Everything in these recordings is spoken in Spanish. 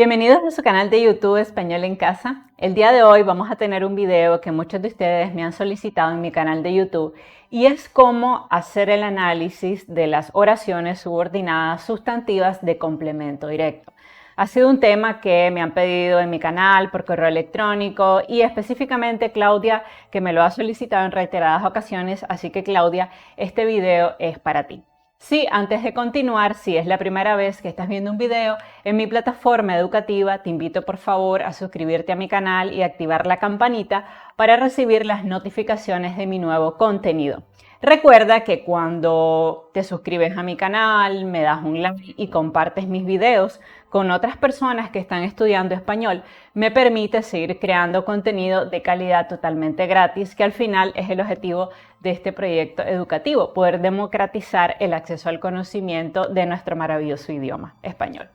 Bienvenidos a su canal de YouTube Español en Casa. El día de hoy vamos a tener un video que muchos de ustedes me han solicitado en mi canal de YouTube y es cómo hacer el análisis de las oraciones subordinadas sustantivas de complemento directo. Ha sido un tema que me han pedido en mi canal por correo electrónico y específicamente Claudia, que me lo ha solicitado en reiteradas ocasiones, así que Claudia, este video es para ti. Sí, antes de continuar, si es la primera vez que estás viendo un video en mi plataforma educativa, te invito por favor a suscribirte a mi canal y activar la campanita para recibir las notificaciones de mi nuevo contenido. Recuerda que cuando te suscribes a mi canal, me das un like y compartes mis videos con otras personas que están estudiando español, me permite seguir creando contenido de calidad totalmente gratis, que al final es el objetivo de este proyecto educativo, poder democratizar el acceso al conocimiento de nuestro maravilloso idioma español.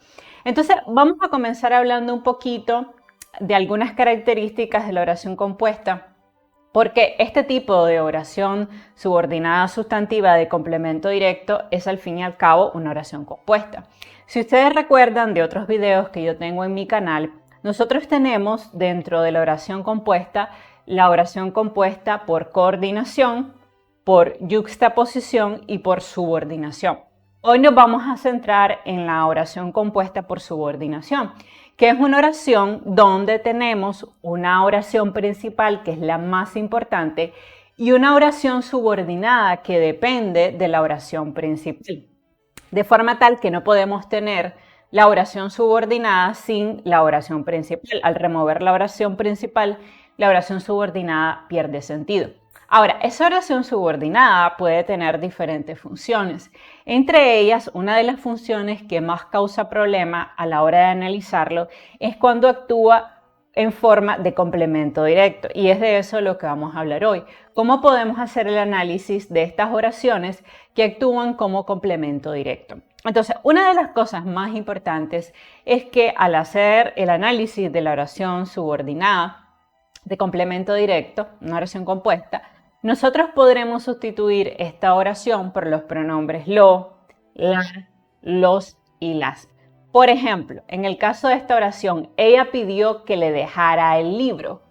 Entonces, vamos a comenzar hablando un poquito de algunas características de la oración compuesta, porque este tipo de oración subordinada sustantiva de complemento directo es al fin y al cabo una oración compuesta. Si ustedes recuerdan de otros videos que yo tengo en mi canal, nosotros tenemos dentro de la oración compuesta por coordinación, por yuxtaposición y por subordinación. Hoy nos vamos a centrar en la oración compuesta por subordinación, que es una oración donde tenemos una oración principal, que es la más importante, y una oración subordinada que depende de la oración principal. De forma tal que no podemos tener la oración subordinada sin la oración principal. Al remover la oración principal, la oración subordinada pierde sentido. Ahora, esa oración subordinada puede tener diferentes funciones. Entre ellas, una de las funciones que más causa problema a la hora de analizarlo es cuando actúa en forma de complemento directo. Y es de eso lo que vamos a hablar hoy. ¿Cómo podemos hacer el análisis de estas oraciones que actúan como complemento directo? Entonces, una de las cosas más importantes es que al hacer el análisis de la oración subordinada de complemento directo, una oración compuesta, nosotros podremos sustituir esta oración por los pronombres lo, la, los y las. Por ejemplo, en el caso de esta oración, ella pidió que le dejara el libro.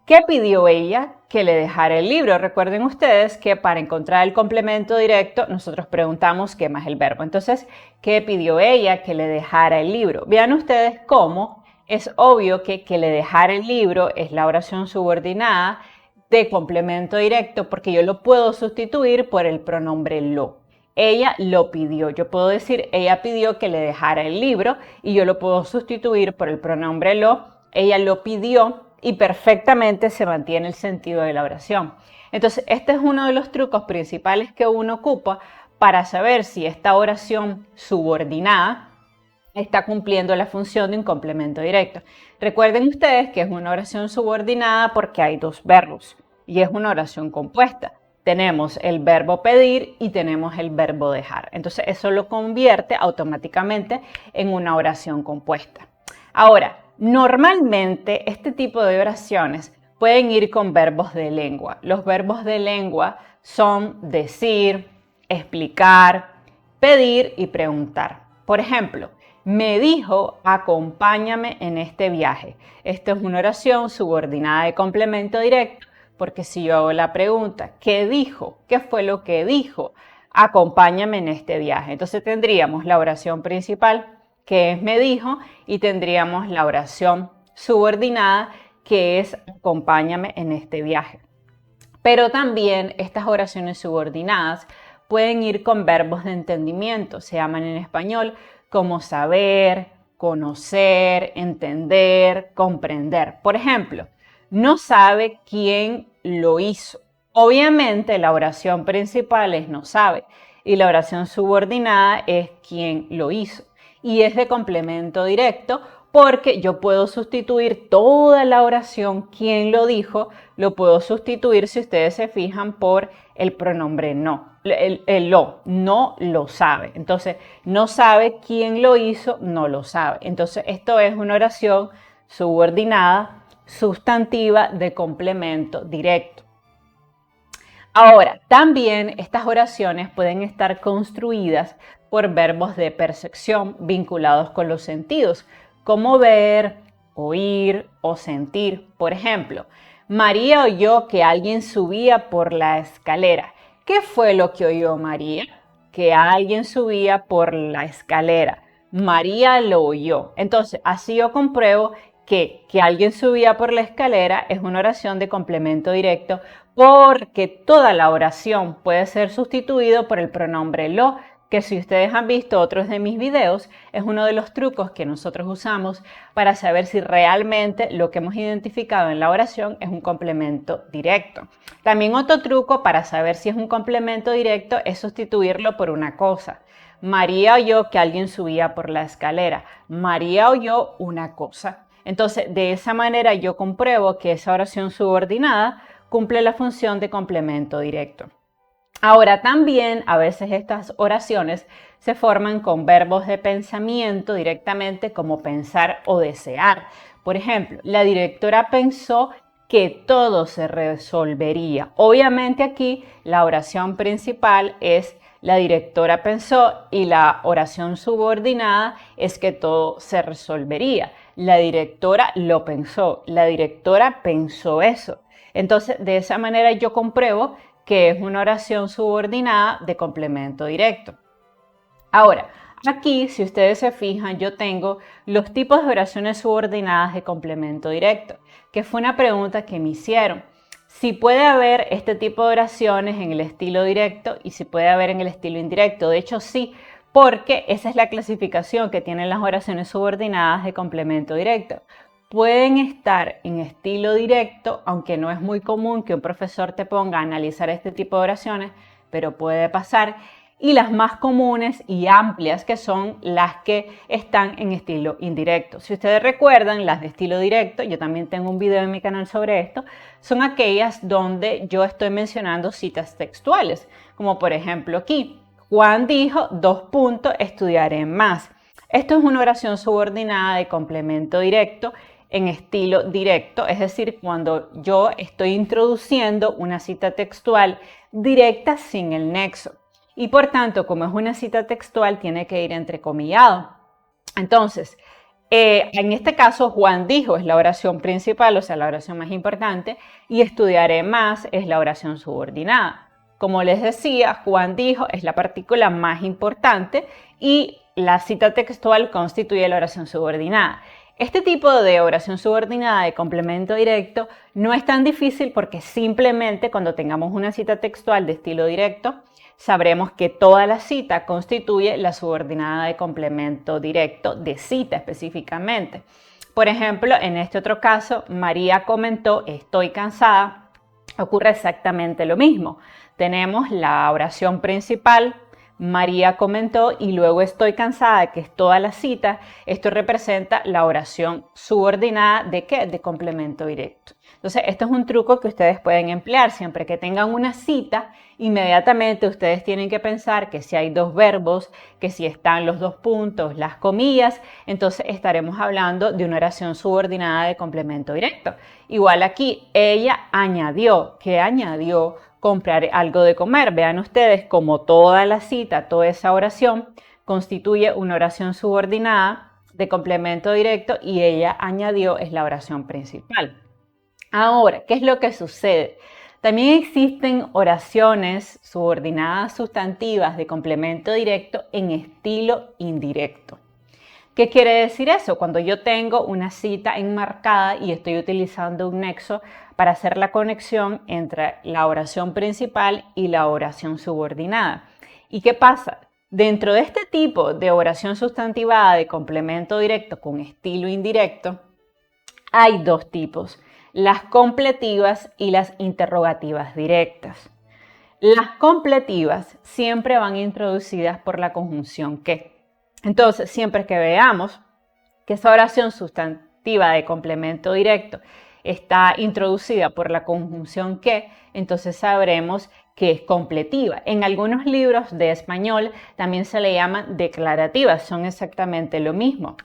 ¿Qué pidió ella? Que le dejara el libro. Recuerden ustedes que para encontrar el complemento directo, nosotros preguntamos qué más el verbo. Entonces, ¿qué pidió ella? Que le dejara el libro. Vean ustedes cómo es obvio que le dejara el libro es la oración subordinada de complemento directo, porque yo lo puedo sustituir por el pronombre lo. Ella lo pidió. Yo puedo decir, ella pidió que le dejara el libro y yo lo puedo sustituir por el pronombre lo. Ella lo pidió y perfectamente se mantiene el sentido de la oración. Entonces, este es uno de los trucos principales que uno ocupa para saber si esta oración subordinada está cumpliendo la función de un complemento directo. Recuerden ustedes que es una oración subordinada porque hay dos verbos y es una oración compuesta. Tenemos el verbo pedir y tenemos el verbo dejar. Entonces, eso lo convierte automáticamente en una oración compuesta. Ahora, normalmente este tipo de oraciones pueden ir con verbos de lengua. Los verbos de lengua son decir, explicar, pedir y preguntar. Por ejemplo, me dijo, acompáñame en este viaje. Esta es una oración subordinada de complemento directo, porque si yo hago la pregunta, ¿qué dijo? ¿Qué fue lo que dijo? Acompáñame en este viaje. Entonces tendríamos la oración principal, que es me dijo, y tendríamos la oración subordinada, que es acompáñame en este viaje. Pero también estas oraciones subordinadas pueden ir con verbos de entendimiento, se llaman en español como saber, conocer, entender, comprender. Por ejemplo, no sabe quién lo hizo. Obviamente la oración principal es no sabe y la oración subordinada es quién lo hizo. Y es de complemento directo porque yo puedo sustituir toda la oración quién lo dijo, lo puedo sustituir, si ustedes se fijan, por el pronombre no, el lo, no lo sabe. Entonces, no sabe quién lo hizo, no lo sabe. Entonces, esto es una oración subordinada sustantiva de complemento directo. Ahora, también estas oraciones pueden estar construidas por verbos de percepción vinculados con los sentidos, como ver, oír o sentir. Por ejemplo, María oyó que alguien subía por la escalera. ¿Qué fue lo que oyó María? Que alguien subía por la escalera. María lo oyó. Entonces, así yo compruebo que alguien subía por la escalera es una oración de complemento directo porque toda la oración puede ser sustituido por el pronombre lo, que si ustedes han visto otros de mis videos, es uno de los trucos que nosotros usamos para saber si realmente lo que hemos identificado en la oración es un complemento directo. También otro truco para saber si es un complemento directo es sustituirlo por una cosa. María oyó que alguien subía por la escalera. María oyó una cosa. Entonces, de esa manera yo compruebo que esa oración subordinada cumple la función de complemento directo. Ahora también a veces estas oraciones se forman con verbos de pensamiento directamente como pensar o desear. Por ejemplo, la directora pensó que todo se resolvería. Obviamente aquí la oración principal es la directora pensó y la oración subordinada es que todo se resolvería. La directora lo pensó, la directora pensó eso. Entonces, de esa manera yo compruebo que es una oración subordinada de complemento directo. Ahora, aquí, si ustedes se fijan, yo tengo los tipos de oraciones subordinadas de complemento directo, que fue una pregunta que me hicieron. Si puede haber este tipo de oraciones en el estilo directo y si puede haber en el estilo indirecto. De hecho, sí, porque esa es la clasificación que tienen las oraciones subordinadas de complemento directo. Pueden estar en estilo directo, aunque no es muy común que un profesor te ponga a analizar este tipo de oraciones, pero puede pasar. Y las más comunes y amplias, que son las que están en estilo indirecto. Si ustedes recuerdan, las de estilo directo, yo también tengo un video en mi canal sobre esto, son aquellas donde yo estoy mencionando citas textuales, como por ejemplo aquí, Juan dijo, estudiaré más. Esto es una oración subordinada de complemento directo en estilo directo, es decir, cuando yo estoy introduciendo una cita textual directa sin el nexo. Y por tanto, como es una cita textual, tiene que ir entrecomillado. Entonces, en este caso, Juan dijo es la oración principal, o sea, la oración más importante, y estudiaré más es la oración subordinada. Como les decía, Juan dijo es la partícula más importante y la cita textual constituye la oración subordinada. Este tipo de oración subordinada de complemento directo no es tan difícil porque simplemente cuando tengamos una cita textual de estilo directo, sabremos que toda la cita constituye la subordinada de complemento directo de cita específicamente. Por ejemplo, en este otro caso, María comentó, estoy cansada. Ocurre exactamente lo mismo. Tenemos la oración principal, María comentó, y luego estoy cansada, que es toda la cita. Esto representa la oración subordinada de ¿qué? De complemento directo. Entonces, esto es un truco que ustedes pueden emplear. Siempre que tengan una cita, inmediatamente ustedes tienen que pensar que si hay dos verbos, que si están los dos puntos, las comillas, entonces estaremos hablando de una oración subordinada de complemento directo. Igual aquí, ella añadió, ¿qué añadió? Comprar algo de comer. Vean ustedes como toda la cita, toda esa oración constituye una oración subordinada de complemento directo y ella añadió es la oración principal. Ahora, ¿qué es lo que sucede? También existen oraciones subordinadas sustantivas de complemento directo en estilo indirecto. ¿Qué quiere decir eso? Cuando yo tengo una cita enmarcada y estoy utilizando un nexo para hacer la conexión entre la oración principal y la oración subordinada. ¿Y qué pasa? Dentro de este tipo de oración sustantivada de complemento directo con estilo indirecto, hay dos tipos, las completivas y las interrogativas directas. Las completivas siempre van introducidas por la conjunción que. Entonces, siempre que veamos que esa oración sustantiva de complemento directo está introducida por la conjunción que, entonces sabremos que es completiva. En algunos libros de español también se le llaman declarativas, son exactamente lo mismo.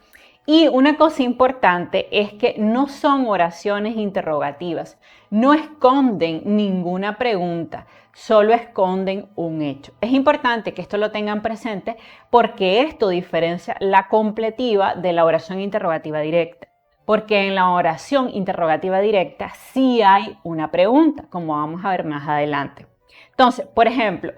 Y una cosa importante es que no son oraciones interrogativas, no esconden ninguna pregunta, solo esconden un hecho. Es importante que esto lo tengan presente porque esto diferencia la completiva de la oración interrogativa directa. Porque en la oración interrogativa directa sí hay una pregunta, como vamos a ver más adelante. Entonces, por ejemplo,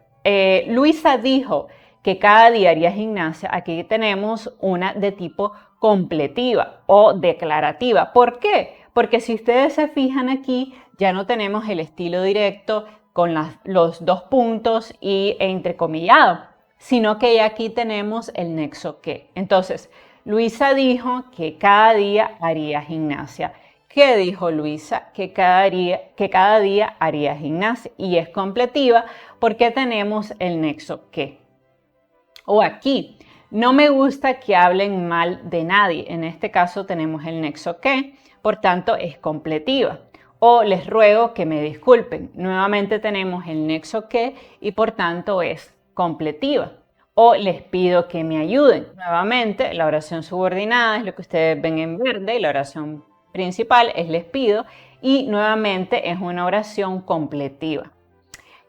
Luisa dijo que cada día haría gimnasia. Aquí tenemos una de tipo completiva o declarativa. ¿Por qué? Porque si ustedes se fijan aquí, ya no tenemos el estilo directo con los dos puntos y entrecomillado, sino que ya aquí tenemos el nexo que. Entonces, Luisa dijo que cada día haría gimnasia. ¿Qué dijo Luisa? Que cada día haría gimnasia. Y es completiva porque tenemos el nexo que. O aquí, no me gusta que hablen mal de nadie. En este caso tenemos el nexo que, por tanto es completiva. O les ruego que me disculpen. Nuevamente tenemos el nexo que y por tanto es completiva. O les pido que me ayuden. Nuevamente, la oración subordinada es lo que ustedes ven en verde y la oración principal es les pido y nuevamente es una oración completiva.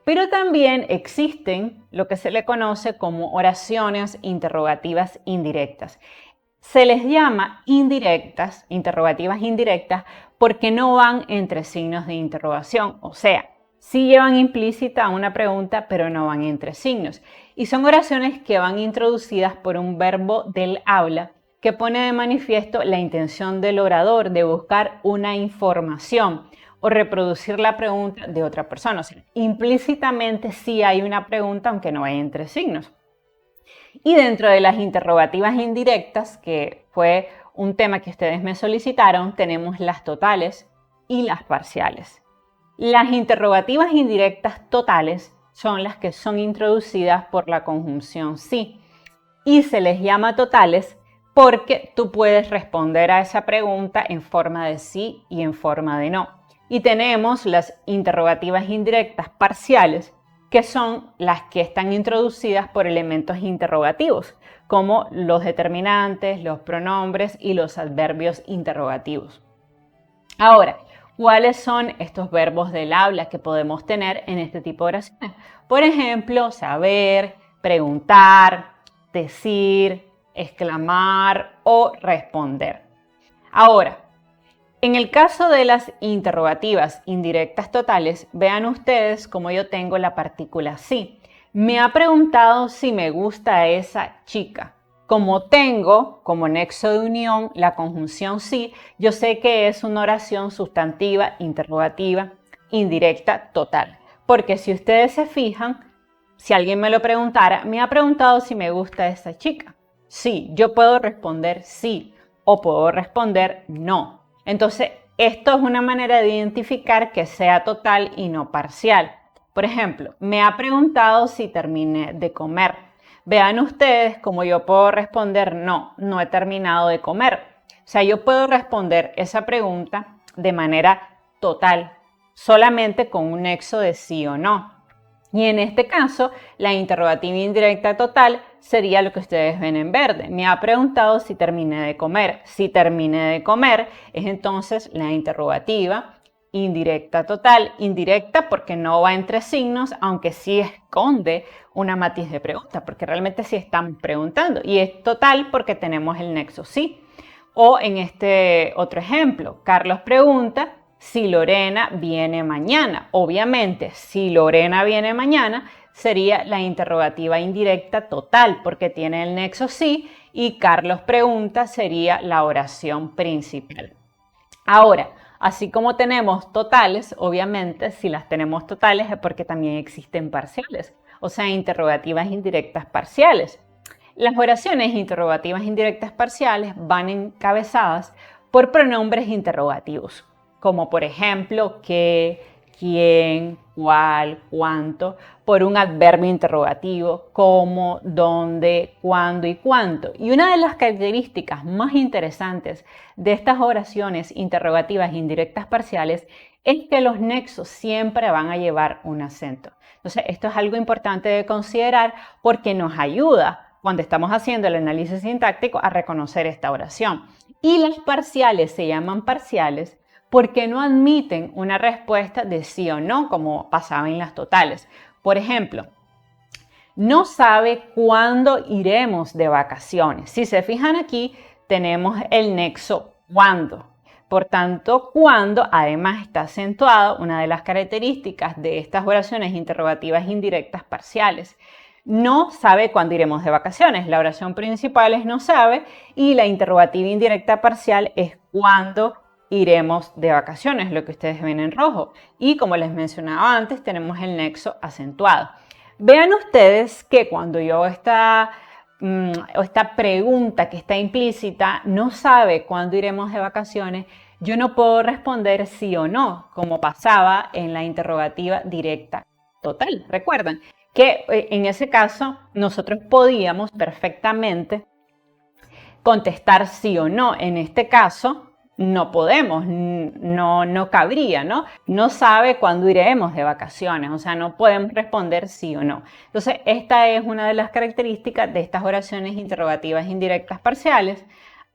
Pero también existen lo que se le conoce como oraciones interrogativas indirectas. Se les llama indirectas, interrogativas indirectas, porque no van entre signos de interrogación, o sea, sí llevan implícita una pregunta, pero no van entre signos. Y son oraciones que van introducidas por un verbo del habla que pone de manifiesto la intención del orador de buscar una información o reproducir la pregunta de otra persona. O sea, implícitamente sí hay una pregunta, aunque no vaya entre signos. Y dentro de las interrogativas indirectas, que fue un tema que ustedes me solicitaron, tenemos las totales y las parciales. Las interrogativas indirectas totales son las que son introducidas por la conjunción sí y se les llama totales porque tú puedes responder a esa pregunta en forma de sí y en forma de no. Y tenemos las interrogativas indirectas parciales, que son las que están introducidas por elementos interrogativos, como los determinantes, los pronombres y los adverbios interrogativos. Ahora, ¿cuáles son estos verbos del habla que podemos tener en este tipo de oraciones? Por ejemplo, saber, preguntar, decir, exclamar o responder. Ahora, en el caso de las interrogativas indirectas totales, vean ustedes cómo yo tengo la partícula sí. Me ha preguntado si me gusta esa chica. Como tengo como nexo de unión la conjunción sí, yo sé que es una oración sustantiva, interrogativa, indirecta, total. Porque si ustedes se fijan, si alguien me lo preguntara, me ha preguntado si me gusta esa chica. Sí, yo puedo responder sí o puedo responder no. Entonces, esto es una manera de identificar que sea total y no parcial. Por ejemplo, me ha preguntado si terminé de comer. Vean ustedes cómo yo puedo responder no, no he terminado de comer. O sea, yo puedo responder esa pregunta de manera total, solamente con un nexo de sí o no. Y en este caso, la interrogativa indirecta total sería lo que ustedes ven en verde. Me ha preguntado si terminé de comer. Si terminé de comer es entonces la interrogativa indirecta total. Indirecta porque no va entre signos, aunque sí esconde una matiz de pregunta, porque realmente sí estamos preguntando. Y es total porque tenemos el nexo sí. O en este otro ejemplo, Carlos pregunta si Lorena viene mañana. Obviamente, si Lorena viene mañana, sería la interrogativa indirecta total, porque tiene el nexo sí, y Carlos pregunta sería la oración principal. Ahora, así como tenemos totales, obviamente, si las tenemos totales es porque también existen parciales, o sea, interrogativas indirectas parciales. Las oraciones interrogativas indirectas parciales van encabezadas por pronombres interrogativos, como por ejemplo qué, quién, cuál, cuánto, por un adverbio interrogativo, cómo, dónde, cuándo y cuánto. Y una de las características más interesantes de estas oraciones interrogativas indirectas parciales es que los nexos siempre van a llevar un acento. Entonces, esto es algo importante de considerar porque nos ayuda cuando estamos haciendo el análisis sintáctico, a reconocer esta oración. Y las parciales se llaman parciales porque no admiten una respuesta de sí o no, como pasaba en las totales. Por ejemplo, no sabe cuándo iremos de vacaciones. Si se fijan aquí, tenemos el nexo cuándo. Por tanto, cuando además está acentuado, una de las características de estas oraciones interrogativas indirectas parciales. No sabe cuándo iremos de vacaciones. La oración principal es no sabe y la interrogativa indirecta parcial es cuándo iremos de vacaciones, lo que ustedes ven en rojo. Y como les mencionaba antes, tenemos el nexo acentuado. Vean ustedes que cuando yo esta pregunta que está implícita, no sabe cuándo iremos de vacaciones, yo no puedo responder sí o no, como pasaba en la interrogativa directa total. Recuerdan que en ese caso nosotros podíamos perfectamente contestar sí o no. En este caso no podemos, no cabría, ¿no? No sabe cuándo iremos de vacaciones, o sea, no podemos responder sí o no. Entonces, esta es una de las características de estas oraciones interrogativas indirectas parciales,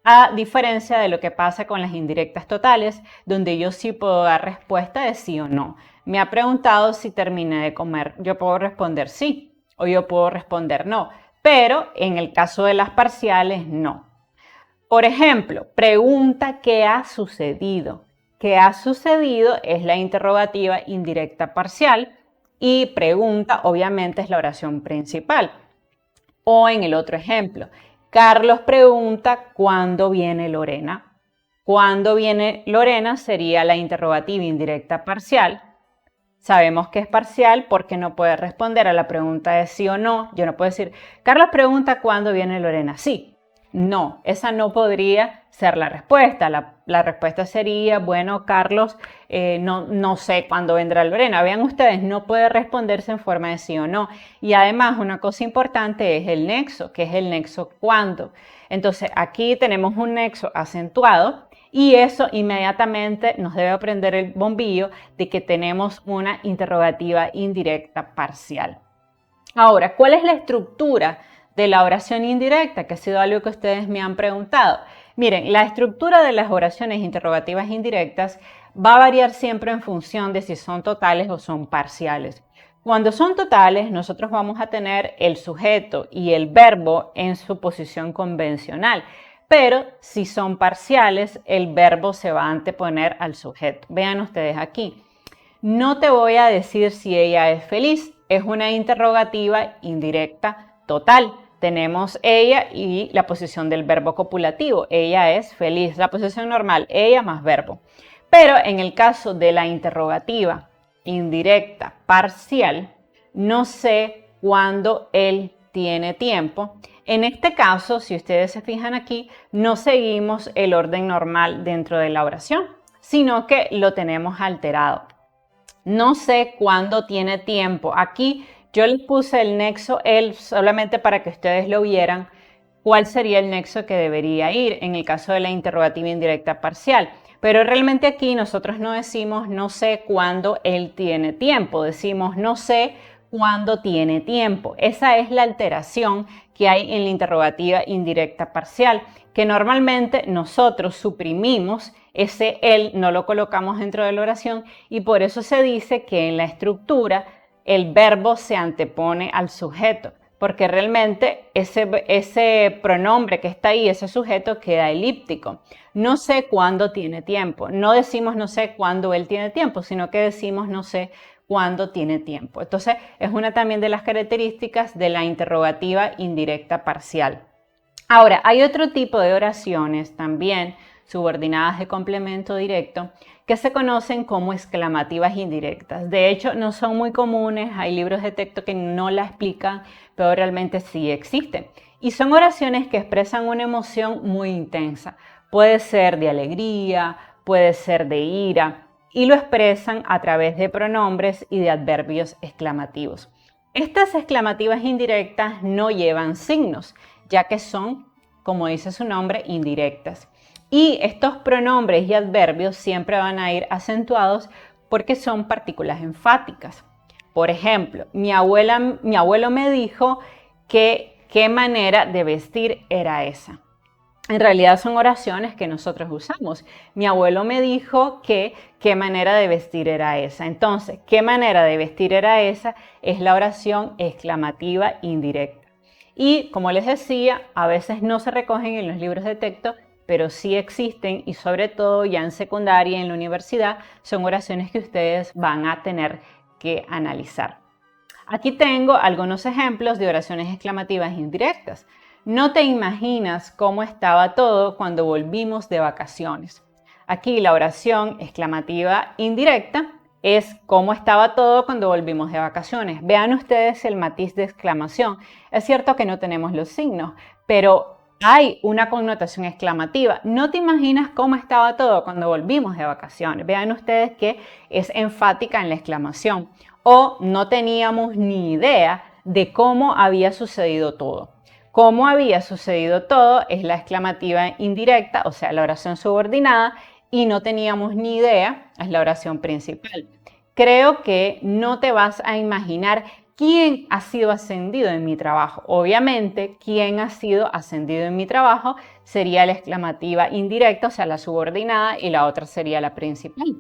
a diferencia de lo que pasa con las indirectas totales, donde yo sí puedo dar respuesta de sí o no. Me ha preguntado si terminé de comer, yo puedo responder sí o yo puedo responder no, pero en el caso de las parciales, no. Por ejemplo, pregunta ¿qué ha sucedido? ¿Qué ha sucedido? Es la interrogativa indirecta parcial y pregunta obviamente es la oración principal. O en el otro ejemplo, Carlos pregunta ¿cuándo viene Lorena? ¿Cuándo viene Lorena? Sería la interrogativa indirecta parcial. Sabemos que es parcial porque no puede responder a la pregunta de sí o no. Yo no puedo decir, Carlos pregunta ¿cuándo viene Lorena? Sí. No, esa no podría ser la respuesta. La respuesta sería, bueno, Carlos, no sé cuándo vendrá Lorena. Vean ustedes, no puede responderse en forma de sí o no. Y además, una cosa importante es el nexo, que es el nexo cuándo. Entonces, aquí tenemos un nexo acentuado y eso inmediatamente nos debe prender el bombillo de que tenemos una interrogativa indirecta parcial. Ahora, ¿cuál es la estructura de la oración indirecta? Que ha sido algo que ustedes me han preguntado. Miren, la estructura de las oraciones interrogativas indirectas va a variar siempre en función de si son totales o son parciales. Cuando son totales, nosotros vamos a tener el sujeto y el verbo en su posición convencional, pero si son parciales, el verbo se va a anteponer al sujeto. Vean ustedes aquí. No te voy a decir si ella es feliz. Es una interrogativa indirecta total. Tenemos ella y la posición del verbo copulativo. Ella es feliz. La posición normal, ella más verbo. Pero en el caso de la interrogativa indirecta parcial, no sé cuándo él tiene tiempo. En este caso, si ustedes se fijan aquí, no seguimos el orden normal dentro de la oración, sino que lo tenemos alterado. No sé cuándo tiene tiempo. Aquí yo les puse el nexo él solamente para que ustedes lo vieran. ¿Cuál sería el nexo que debería ir en el caso de la interrogativa indirecta parcial? Pero realmente aquí nosotros no decimos no sé cuándo él tiene tiempo. Decimos no sé cuándo tiene tiempo. Esa es la alteración que hay en la interrogativa indirecta parcial, que normalmente nosotros suprimimos ese él, no lo colocamos dentro de la oración y por eso se dice que en la estructura el verbo se antepone al sujeto, porque realmente ese pronombre que está ahí, ese sujeto, queda elíptico. No sé cuándo tiene tiempo. No decimos no sé cuándo él tiene tiempo, sino que decimos no sé cuándo tiene tiempo. Entonces, es una también de las características de la interrogativa indirecta parcial. Ahora, hay otro tipo de oraciones también subordinadas de complemento directo que se conocen como exclamativas indirectas. De hecho, no son muy comunes, hay libros de texto que no la explican, pero realmente sí existen. Y son oraciones que expresan una emoción muy intensa. Puede ser de alegría, puede ser de ira, y lo expresan a través de pronombres y de adverbios exclamativos. Estas exclamativas indirectas no llevan signos, ya que son, como dice su nombre, indirectas. Y estos pronombres y adverbios siempre van a ir acentuados porque son partículas enfáticas. Por ejemplo, mi abuelo me dijo que ¿qué manera de vestir era esa? En realidad son oraciones que nosotros usamos. Mi abuelo me dijo que qué manera de vestir era esa. Entonces, ¿qué manera de vestir era esa? Es la oración exclamativa indirecta. Y como les decía, a veces no se recogen en los libros de texto, pero sí existen y sobre todo ya en secundaria y en la universidad son oraciones que ustedes van a tener que analizar. Aquí tengo algunos ejemplos de oraciones exclamativas indirectas. No te imaginas cómo estaba todo cuando volvimos de vacaciones. Aquí la oración exclamativa indirecta es cómo estaba todo cuando volvimos de vacaciones. Vean ustedes el matiz de exclamación. Es cierto que no tenemos los signos, pero hay una connotación exclamativa. No te imaginas cómo estaba todo cuando volvimos de vacaciones. Vean ustedes que es enfática en la exclamación. O no teníamos ni idea de cómo había sucedido todo. Cómo había sucedido todo es la exclamativa indirecta, o sea, la oración subordinada, y no teníamos ni idea es la oración principal. Creo que no te vas a imaginar quién ha sido ascendido en mi trabajo. Obviamente, quién ha sido ascendido en mi trabajo sería la exclamativa indirecta, o sea, la subordinada, y la otra sería la principal.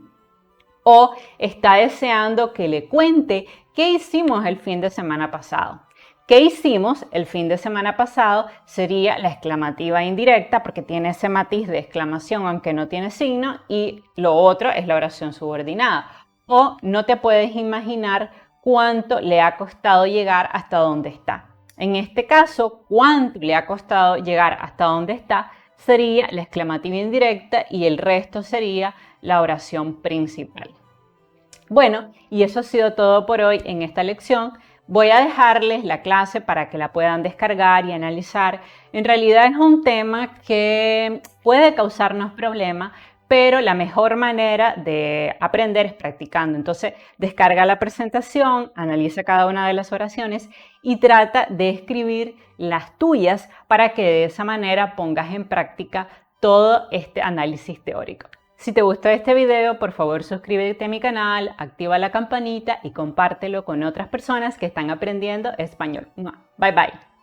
O está deseando que le cuente qué hicimos el fin de semana pasado. ¿Qué hicimos el fin de semana pasado? Sería la exclamativa indirecta porque tiene ese matiz de exclamación aunque no tiene signo, y lo otro es la oración subordinada. O no te puedes imaginar cuánto le ha costado llegar hasta donde está. En este caso, cuánto le ha costado llegar hasta donde está sería la exclamativa indirecta y el resto sería la oración principal. Bueno, y eso ha sido todo por hoy en esta lección. Voy a dejarles la clase para que la puedan descargar y analizar. En realidad es un tema que puede causarnos problemas, pero la mejor manera de aprender es practicando. Entonces, descarga la presentación, analiza cada una de las oraciones y trata de escribir las tuyas para que de esa manera pongas en práctica todo este análisis teórico. Si te gustó este video, por favor suscríbete a mi canal, activa la campanita y compártelo con otras personas que están aprendiendo español. Bye bye.